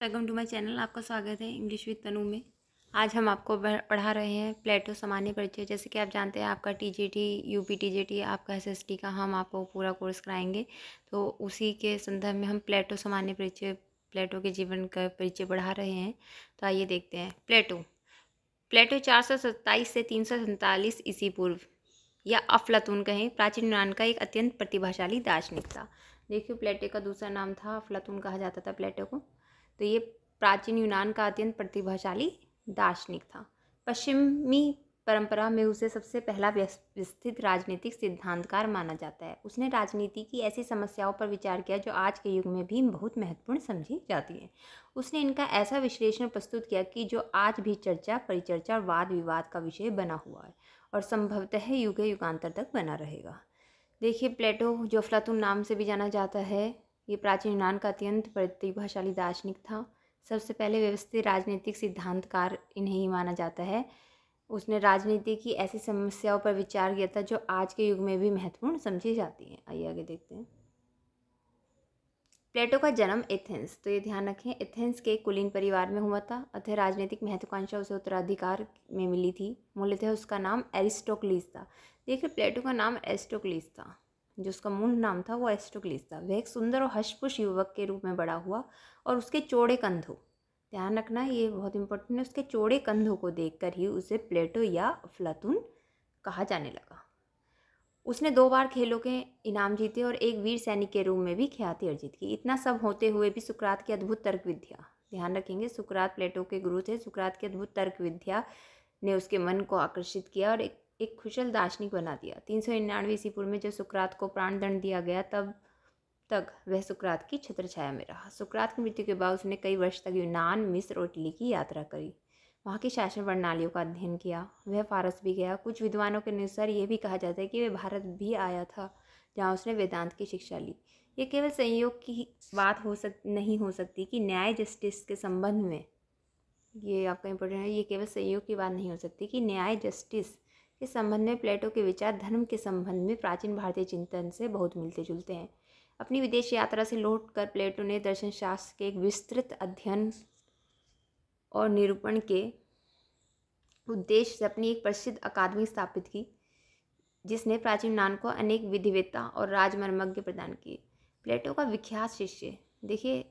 Welcome to my channel. आपका स्वागत है इंग्लिश विद तनु में। आज हम आपको पढ़ा रहे हैं प्लेटो सामान्य परिचय। जैसे कि आप जानते हैं आपका टीजीटी, यूपी टीजीटी, आपका एसएसटी का हम आपको पूरा कोर्स कराएंगे। तो उसी के संदर्भ में हम प्लेटो सामान्य परिचय, प्लेटो के जीवन का परिचय पढ़ा रहे हैं। तो आइए देखते हैं। प्लेटो 427 से 347 ईसी पूर्व या अफलातून कहें, प्राचीन यूनान का एक अत्यंत प्रतिभाशाली दार्शनिक था। देखिए, प्लेटो का दूसरा नाम था अफलातून, कहा जाता था प्लेटो को। तो ये प्राचीन यूनान का अत्यंत प्रतिभाशाली दार्शनिक था। पश्चिमी परंपरा में उसे सबसे पहला व्यवस्थित राजनीतिक सिद्धांतकार माना जाता है। उसने राजनीति की ऐसी समस्याओं पर विचार किया जो आज के युग में भी बहुत महत्वपूर्ण समझी जाती हैं। उसने इनका ऐसा विश्लेषण प्रस्तुत किया कि जो आज भी चर्चा, परिचर्चा और वाद विवाद का विषय बना हुआ है और संभवतः युग युगांतर तक बना रहेगा। देखिए, प्लेटो जो अफलातून नाम से भी जाना जाता है, ये प्राचीन यूनान का अत्यंत प्रतिभाशाली दार्शनिक था। सबसे पहले व्यवस्थित राजनीतिक सिद्धांतकार इन्हें ही माना जाता है। उसने राजनीति की ऐसी समस्याओं पर विचार किया था जो आज के युग में भी महत्वपूर्ण समझी जाती हैं। आइए आगे देखते हैं। प्लेटो का जन्म एथेंस, तो ये ध्यान रखें, एथेंस के कुलीन परिवार में हुआ था। अतः राजनीतिक महत्वाकांक्षा उसे उत्तराधिकार में मिली थी। मूलतः उसका नाम एरिस्टोक्लिस था। देखिए, प्लेटो का नाम एरिस्टोक्लिस था, जो उसका मूल नाम था वो एरिस्टोक्लिस था। वह एक सुंदर और हष्टपुष्ट युवक के रूप में बड़ा हुआ और उसके चौड़े कंधों, ध्यान रखना ये बहुत इंपॉर्टेंट है, उसके चौड़े कंधों को देखकर ही उसे प्लेटो या अफलातून कहा जाने लगा। उसने 2 बार खेलों के इनाम जीते और एक वीर सैनिक के रूप में भी ख्याति अर्जित की। इतना सब होते हुए भी सुकरात की अद्भुत तर्क विद्या, ध्यान रखेंगे, सुकरात प्लेटो के गुरु थे। सुकरात की अद्भुत तर्क विद्या ने उसके मन को आकर्षित किया और एक कुशल दार्शनिक बना दिया। 399 ईस्वी पूर्व में जब सुकरात को प्राणदंड दिया गया तब तक वह सुकरात की छत्रछाया में रहा। सुकरात की मृत्यु के बाद उसने कई वर्ष तक यूनान, मिस्र और इटली की यात्रा करी, वहाँ की शासन प्रणालियों का अध्ययन किया। वह फारस भी गया। कुछ विद्वानों के अनुसार यह भी कहा जाता है कि वह भारत भी आया था, जहाँ उसने वेदांत की शिक्षा ली। ये केवल संयोग की बात नहीं हो सकती कि न्याय, जस्टिस के संबंध में, ये आपका इंपॉर्टेंट है, ये केवल संयोग की बात नहीं हो सकती कि न्याय, जस्टिस के संबंध में प्लेटो के विचार धर्म के संबंध में प्राचीन भारतीय चिंतन से बहुत मिलते जुलते हैं। अपनी विदेश यात्रा से लौटकर प्लेटो ने दर्शन शास्त्र के एक विस्तृत अध्ययन और निरूपण के उद्देश्य से अपनी एक प्रसिद्ध अकादमी स्थापित की, जिसने प्राचीन यूनान को अनेक विधिवेत्ता और राजमर्मज्ञ प्रदान किए। प्लेटो का विख्यात शिष्य, देखिए,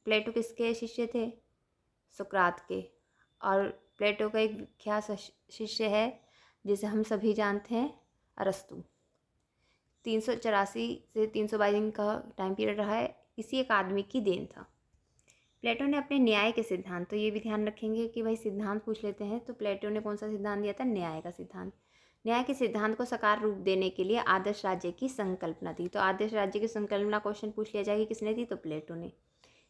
प्लेटो किसके शिष्य थे? सुकरात के। और प्लेटो का एक विख्यात शिष्य है जिसे हम सभी जानते हैं, अरस्तु। 384 से 322 का टाइम पीरियड रहा है, इसी अकादमी की देन था। प्लेटो ने अपने न्याय के सिद्धांत, तो ये भी ध्यान रखेंगे कि भाई सिद्धांत पूछ लेते हैं, तो प्लेटो ने कौन सा सिद्धांत दिया था? न्याय का सिद्धांत। न्याय के सिद्धांत को साकार रूप देने के लिए आदर्श राज्य की संकल्पना थी। तो आदर्श राज्य की संकल्पना क्वेश्चन पूछ लिया जाएगा किसने थी? तो प्लेटो ने।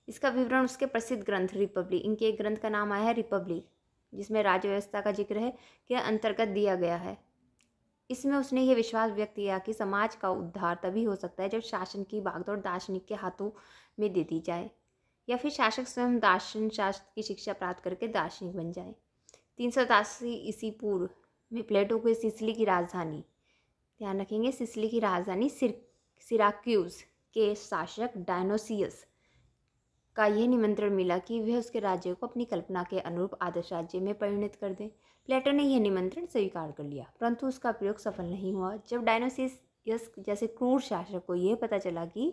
इसका विवरण उसके प्रसिद्ध ग्रंथ रिपब्लिक, इनके एक ग्रंथ का नाम आया है रिपब्लिक, जिसमें राज्य व्यवस्था का जिक्र है, के अंतर्गत दिया गया है। इसमें उसने ये विश्वास व्यक्त किया कि समाज का उद्धार तभी हो सकता है जब शासन की भागदौड़ दार्शनिक के हाथों में दे दी जाए, या फिर शासक स्वयं दार्शन शास्त्र की शिक्षा प्राप्त करके दार्शनिक बन जाए। 387 ईस्वी पूर्व में प्लेटो को सिसिली की राजधानी, ध्यान रखेंगे, सिसिली की राजधानी सिराक्यूज के शासक डायनोसियस का यह निमंत्रण मिला कि वह उसके राज्य को अपनी कल्पना के अनुरूप आदर्श राज्य में परिणत कर दे। प्लेटो ने यह निमंत्रण स्वीकार कर लिया, परंतु उसका प्रयोग सफल नहीं हुआ। जब डायनोसियस जैसे क्रूर शासक को यह पता चला कि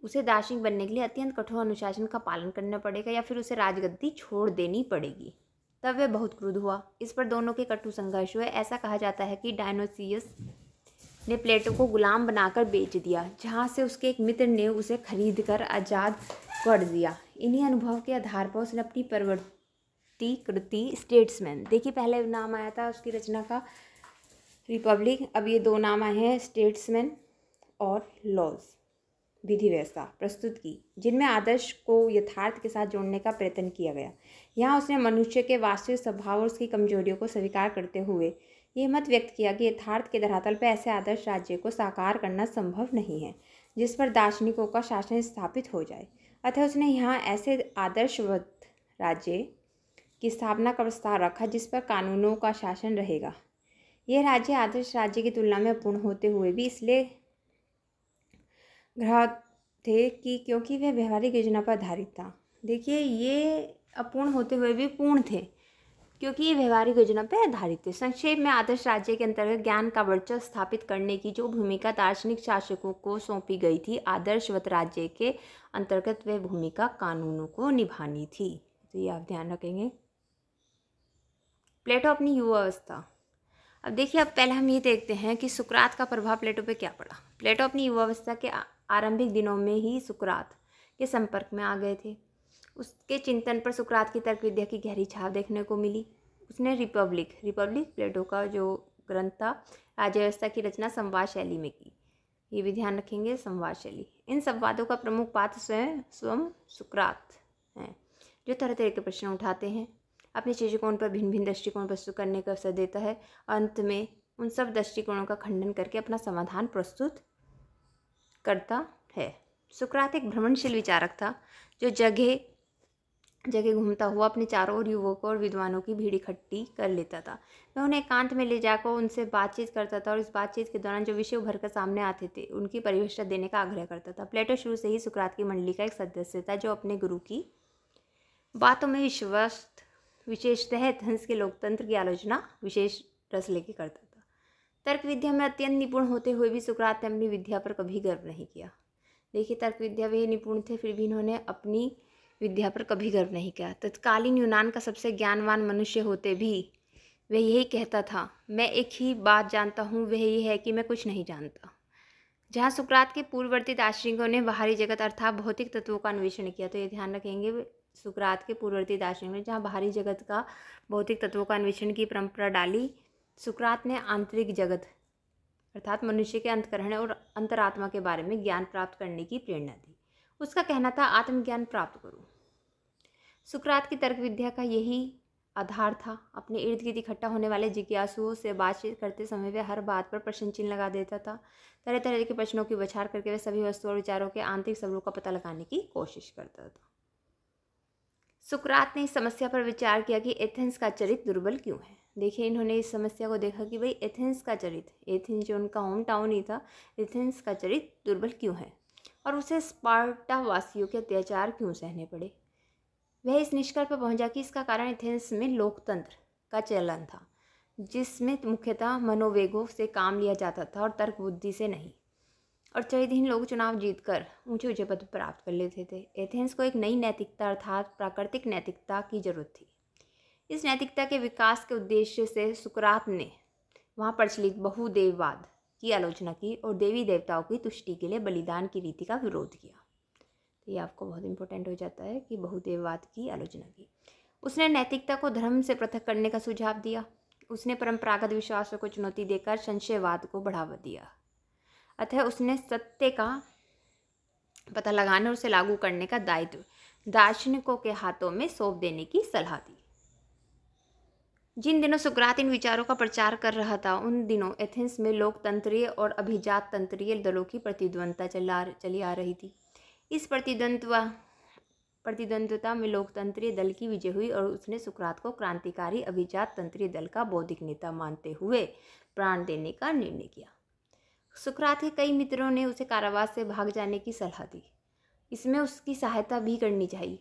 उसे दार्शनिक बनने के लिए अत्यंत कठोर अनुशासन का पालन करना पड़ेगा या फिर उसे राजगद्दी छोड़ देनी पड़ेगी, तब वह बहुत क्रुद्ध हुआ। इस पर दोनों के कटु संघर्ष हुए। ऐसा कहा जाता है कि डायनोसियस ने प्लेटो को गुलाम बनाकर बेच दिया, जहाँ से उसके एक मित्र ने उसे खरीद कर आज़ाद कर दिया। इन्हीं अनुभव के आधार पर उसने अपनी परवर्ती कृति स्टेट्समैन, देखिए पहले नाम आया था उसकी रचना का रिपब्लिक, अब ये 2 नाम आए हैं, स्टेट्समैन और लॉज, विधि व्यवस्था, प्रस्तुत की, जिनमें आदर्श को यथार्थ के साथ जोड़ने का प्रयत्न किया गया। यहाँ उसने मनुष्य के वास्तविक स्वभाव और उसकी कमजोरियों को स्वीकार करते हुए यह मत व्यक्त किया कि यथार्थ के धरातल पर ऐसे आदर्श राज्य को साकार करना संभव नहीं है जिस पर दार्शनिकों का शासन स्थापित हो जाए। अतः उसने यहाँ ऐसे आदर्शवत राज्य की स्थापना का प्रस्ताव रखा जिस पर कानूनों का शासन रहेगा। यह राज्य आदर्श राज्य की तुलना में अपूर्ण होते हुए भी इसलिए ग्रह थे कि क्योंकि वह व्यवहारिक योजना पर आधारित था। देखिए ये अपूर्ण होते हुए भी पूर्ण थे, क्योंकि ये व्यवहारिक योजना पर आधारित थे। संक्षेप में आदर्श राज्य के अंतर्गत ज्ञान का वर्चस्व स्थापित करने की जो भूमिका दार्शनिक शासकों को सौंपी गई थी, आदर्शवत राज्य के अंतर्गत वह भूमिका कानूनों को निभानी थी। तो ये आप ध्यान रखेंगे। प्लेटो अपनी युवावस्था। अब देखिए, अब पहले हम ये देखते हैं कि सुकरात का प्रभाव प्लेटो पे क्या पड़ा। प्लेटो अपनी युवावस्था के आरंभिक दिनों में ही सुकरात के संपर्क में आ गए थे। उसके चिंतन पर सुकरात की तर्क विद्या की गहरी छाप देखने को मिली। उसने रिपब्लिक प्लेटो का जो ग्रंथ था, राज्य व्यवस्था की रचना संवाद शैली में की। ये भी ध्यान रखेंगे, संवाद शैली। इन संवादों का प्रमुख पात्र स्वयं सुकरात हैं, जो तरह तरह के प्रश्न उठाते हैं, अपने दृष्टिकोण पर भिन्न भिन्न दृष्टिकोण प्रस्तुत करने का अवसर देता है। अंत में उन सब दृष्टिकोणों का खंडन करके अपना समाधान प्रस्तुत करता है। सुकरात एक भ्रमणशील विचारक था, जो जगह जगह घूमता हुआ अपने चारों ओर युवकों और विद्वानों की भीड़ इकट्ठी कर लेता था। वह उन्हें एकांत में ले जाकर उनसे बातचीत करता था और इस बातचीत के दौरान जो विषय उभर कर सामने आते थे उनकी परिभाषा देने का आग्रह करता था। प्लेटो शुरू से ही सुकरात की मंडली का एक सदस्य था, जो अपने गुरु की बातों में विशेषतः एथेंस के लोकतंत्र की आलोचना विशेष रस लेके करता था। तर्क विद्या में अत्यंत निपुण होते हुए भी सुकरात ने अपनी विद्या पर कभी गर्व नहीं किया। देखिए, तर्क विद्या वे निपुण थे, फिर भी इन्होंने अपनी विद्या पर कभी गर्व नहीं किया। तत्कालीन यूनान का सबसे ज्ञानवान मनुष्य होते भी वह यही कहता था, मैं एक ही बात जानता हूँ, वह ये है कि मैं कुछ नहीं जानता। जहाँ सुकरात के पूर्ववर्ती दार्शनिकों ने बाहरी जगत अर्थात भौतिक तत्वों का अन्वेषण किया, तो ये ध्यान रखेंगे, सुकरात के पूर्ववर्ती दार्शनिकों ने जहाँ बाहरी जगत का भौतिक तत्वों का अन्वेषण की परंपरा डाली, सुकरात ने आंतरिक जगत अर्थात मनुष्य के अंतकरण और अंतरात्मा के बारे में ज्ञान प्राप्त करने की प्रेरणा दी। उसका कहना था, आत्मज्ञान प्राप्त करो। सुकरात की तर्क विद्या का यही आधार था। अपने इर्द गिर्द इकट्ठा होने वाले जिज्ञासुओं से बातचीत करते समय वह हर बात पर प्रश्न चिन्ह लगा देता था। तरह तरह के प्रश्नों की बौछार करके वह सभी वस्तुओं और विचारों के आंतरिक सबलों का पता लगाने की कोशिश करता था। सुकरात ने इस समस्या पर विचार किया कि एथेंस का चरित्र दुर्बल क्यों है। देखिए, इन्होंने इस समस्या को देखा कि भाई एथेंस का चरित्र, एथेंस जो उनका होम टाउन ही था, एथेंस का चरित्र दुर्बल क्यों है और उसे स्पार्टा वासियों के अत्याचार क्यों सहने पड़े। वह इस निष्कर्ष पर पहुंचा कि इसका कारण एथेंस में लोकतंत्र का चलन था, जिसमें मुख्यतः मनोवेगों से काम लिया जाता था और तर्क बुद्धि से नहीं, और चरित्रहीन लोग चुनाव जीतकर ऊंचे ऊंचे पद प्राप्त कर लेते थे। एथेंस को एक नई नैतिकता अर्थात प्राकृतिक नैतिकता की जरूरत थी। इस नैतिकता के विकास के उद्देश्य से सुकरात ने वहाँ प्रचलित बहुदेववाद की आलोचना की और देवी देवताओं की तुष्टि के लिए बलिदान की रीति का विरोध किया। तो ये आपको बहुत इंपॉर्टेंट हो जाता है कि बहुदेववाद की आलोचना की। उसने नैतिकता को धर्म से पृथक करने का सुझाव दिया। उसने परंपरागत विश्वासों को चुनौती देकर संशयवाद को बढ़ावा दिया। अतः उसने सत्य का पता लगाने और उसे लागू करने का दायित्व दार्शनिकों के हाथों में सौंप देने की सलाह दी। जिन दिनों सुकरात इन विचारों का प्रचार कर रहा था, उन दिनों एथेंस में लोकतंत्रीय और अभिजात तंत्रीय दलों की प्रतिद्वंदता चली आ रही थी। इस प्रतिद्वंद्विता में लोकतंत्रीय दल की विजय हुई और उसने सुकरात को क्रांतिकारी अभिजात तंत्रीय दल का बौद्धिक नेता मानते हुए प्राण देने का निर्णय किया। सुकरात के कई मित्रों ने उसे कारावास से भाग जाने की सलाह दी। इसमें उसकी सहायता भी करनी चाहिए।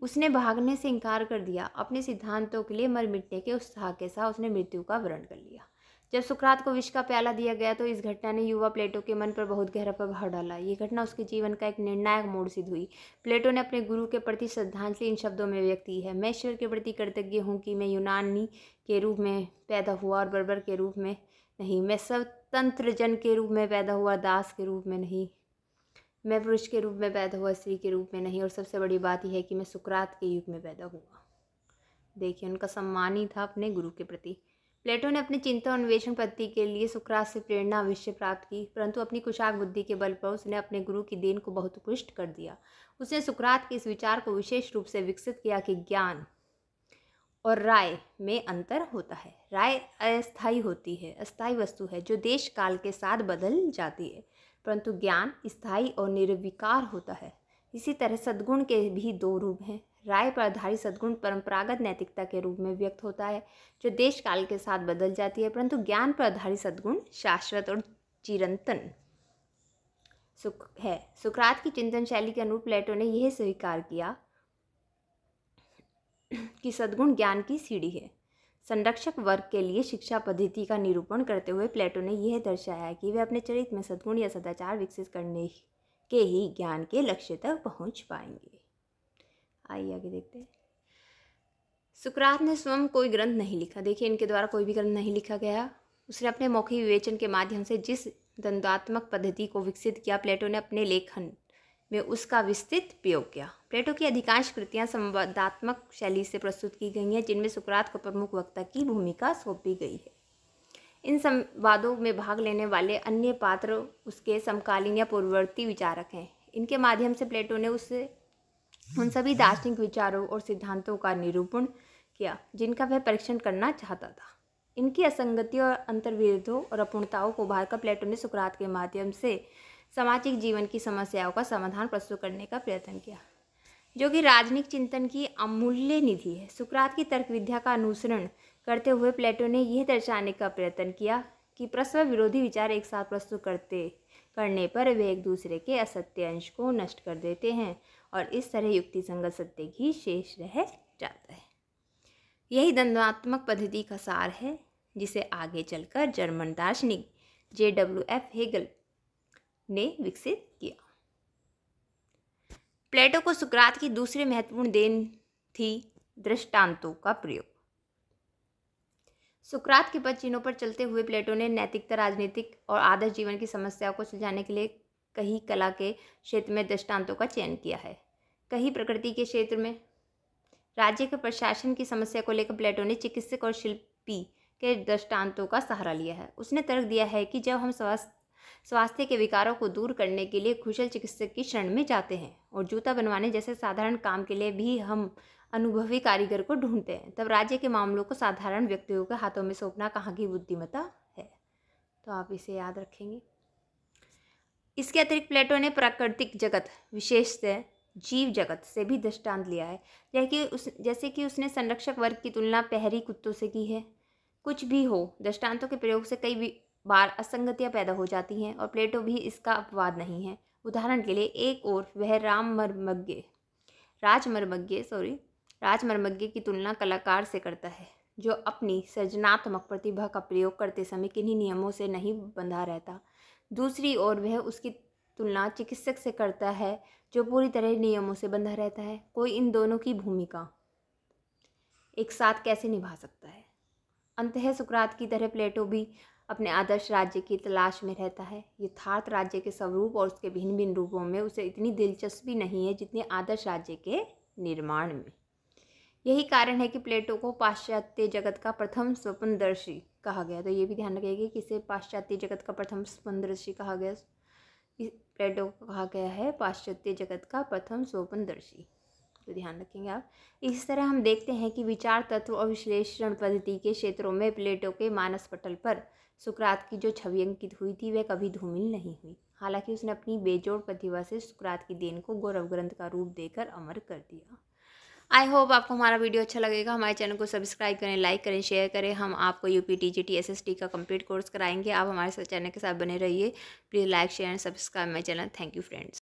उसने भागने से इनकार कर दिया। अपने सिद्धांतों के लिए मर मिटने के उत्साह के साथ उसने मृत्यु का वरण कर लिया। जब सुकरात को विष का प्याला दिया गया तो इस घटना ने युवा प्लेटो के मन पर बहुत गहरा प्रभाव डाला। ये घटना उसके जीवन का एक निर्णायक मोड़ सिद्ध हुई। प्लेटो ने अपने गुरु के प्रति श्रद्धांजलि इन शब्दों में व्यक्त की है, मैं ईश्वर के प्रति कृतज्ञ हूँ कि मैं यूनानी के रूप में पैदा हुआ और बर्बर के रूप में नहीं, मैं स्वतंत्र जन के रूप में पैदा हुआ, दास के रूप में नहीं, मैं पुरुष के रूप में पैदा हुआ, स्त्री के रूप में नहीं, और सबसे बड़ी बात यह है कि मैं सुकरात के युग में पैदा हुआ। देखिए, उनका सम्मान ही था अपने गुरु के प्रति। प्लेटो ने अपनी चिंता और अन्वेषण पद्धति के लिए सुकरात से प्रेरणा अवश्य प्राप्त की, परंतु अपनी कुशाग्र बुद्धि के बल पर उसने अपने गुरु की देन को बहुत पुष्ट कर दिया। उसने सुकरात के इस विचार को विशेष रूप से विकसित किया कि ज्ञान और राय में अंतर होता है। राय अस्थायी होती है, अस्थायी वस्तु है जो देश काल के साथ बदल जाती है, परंतु ज्ञान स्थायी और निर्विकार होता है। इसी तरह सद्गुण के भी दो रूप हैं। राय पर आधारित सद्गुण परंपरागत नैतिकता के रूप में व्यक्त होता है जो देश काल के साथ बदल जाती है, परंतु ज्ञान पर आधारित सद्गुण शाश्वत और चिरंतन है। सुकरात की चिंतन शैली के अनुरूप प्लेटो ने यह स्वीकार किया कि सद्गुण ज्ञान की सीढ़ी है। संरक्षक वर्ग के लिए शिक्षा पद्धति का निरूपण करते हुए प्लेटो ने यह दर्शाया कि वे अपने चरित्र में सद्गुण या सदाचार विकसित करने के ही ज्ञान के लक्ष्य तक पहुंच पाएंगे। आइए आगे देखते हैं। सुकरात ने स्वयं कोई ग्रंथ नहीं लिखा। देखिए, इनके द्वारा कोई भी ग्रंथ नहीं लिखा गया। उसने अपने मौखिक विवेचन के माध्यम से जिस द्वंद्वात्मक पद्धति को विकसित किया, प्लेटो ने अपने लेखन में उसका विस्तृत प्रयोग किया। प्लेटो की अधिकांश कृतियां संवादात्मक शैली से प्रस्तुत की गई हैं, जिनमें सुकरात को प्रमुख वक्ता की भूमिका सौंपी गई है। इन संवादों में भाग लेने वाले अन्य पात्र उसके समकालीन या पूर्ववर्ती विचारक हैं। इनके माध्यम से प्लेटो ने उन सभी दार्शनिक विचारों और सिद्धांतों का निरूपण किया जिनका वह परीक्षण करना चाहता था। इनकी असंगतियों और अंतर्विरोधों और अपूर्णताओं को उभारकर प्लेटो ने सुकरात के माध्यम से सामाजिक जीवन की समस्याओं का समाधान प्रस्तुत करने का प्रयत्न किया, जो कि राजनीतिक चिंतन की अमूल्य निधि है। सुकरात की तर्क विद्या का अनुसरण करते हुए प्लेटो ने यह दर्शाने का प्रयत्न किया कि परस्पर विरोधी विचार एक साथ प्रस्तुत करने पर वे एक दूसरे के असत्य अंश को नष्ट कर देते हैं और इस तरह युक्ति संगत सत्य ही शेष रह जाता है। यही द्वंद्वात्मक पद्धति का सार है, जिसे आगे चलकर जर्मन दार्शनिक JWF हेगल ने विकसित किया। प्लेटो को सुकरात की दूसरी महत्वपूर्ण देन थी दृष्टांतों का प्रयोग। सुकरात के पद चिन्हों पर चलते हुए प्लेटो ने नैतिकता, राजनीतिक और आदर्श जीवन की समस्याओं को सुलझाने के लिए कहीं कला के क्षेत्र में दृष्टांतों का चयन किया है, कहीं प्रकृति के क्षेत्र में। राज्य के प्रशासन की समस्या को लेकर प्लेटो ने चिकित्सक और शिल्पी के दृष्टांतों का सहारा लिया है। उसने तर्क दिया है कि जब हम स्वास्थ्य के विकारों को दूर करने के लिए कुशल चिकित्सक की शरण में जाते हैं और जूता बनवाने जैसे साधारण काम के लिए भी हम अनुभवी कारीगर को ढूंढते हैं, तब राज्य के मामलों को साधारण व्यक्तियों के हाथों में सौंपना कहाँ की बुद्धिमत्ता है। तो आप इसे याद रखेंगे। इसके अतिरिक्त प्लेटो ने प्राकृतिक जगत, विशेषतः जीव जगत से भी दृष्टांत लिया है, जैसे कि उसने संरक्षक वर्ग की तुलना पहरी कुत्तों से की है। कुछ भी हो, दृष्टांतों के प्रयोग से कई बार असंगतियां पैदा हो जाती हैं और प्लेटो भी इसका अपवाद नहीं है। उदाहरण के लिए, एक ओर वह राजमर्मज्ञ की तुलना कलाकार से करता है, जो अपनी सृजनात्मक प्रतिभा का प्रयोग करते समय किन्हीं नियमों से नहीं बंधा रहता। दूसरी ओर वह उसकी तुलना चिकित्सक से करता है, जो पूरी तरह नियमों से बंधा रहता है। कोई इन दोनों की भूमिका एक साथ कैसे निभा सकता है। अंततः सुकरात की तरह प्लेटो भी अपने आदर्श राज्य की तलाश में रहता है। यथार्थ राज्य के स्वरूप और उसके भिन्न भिन्न रूपों में उसे इतनी दिलचस्पी नहीं है जितनी आदर्श राज्य के निर्माण में। यही कारण है कि प्लेटो को पाश्चात्य जगत का प्रथम स्वप्नदर्शी कहा गया। तो ये भी ध्यान रखिएगा कि इसे पाश्चात्य जगत का प्रथम स्वप्नदर्शी कहा गया। प्लेटो को कहा गया है पाश्चात्य जगत का प्रथम स्वप्नदर्शी। तो ध्यान रखेंगे आप। इस तरह हम देखते हैं कि विचार तत्व और विश्लेषण पद्धति के क्षेत्रों में प्लेटो के मानस पटल पर सुकरात की जो छवि अंकित हुई थी वह कभी धूमिल नहीं हुई। हालांकि उसने अपनी बेजोड़ प्रतिभा से सुकरात की देन को गौरव ग्रंथ का रूप देकर अमर कर दिया। आई होप आपको हमारा वीडियो अच्छा लगेगा। हमारे चैनल को सब्सक्राइब करें, लाइक करें, शेयर करें। हम आपको यूपी टीजीटी SST का कंप्लीट कोर्स कराएंगे। आप हमारे साथ चैनल के साथ बने रहिए। Please like, share and subscribe my channel. Thank you friends.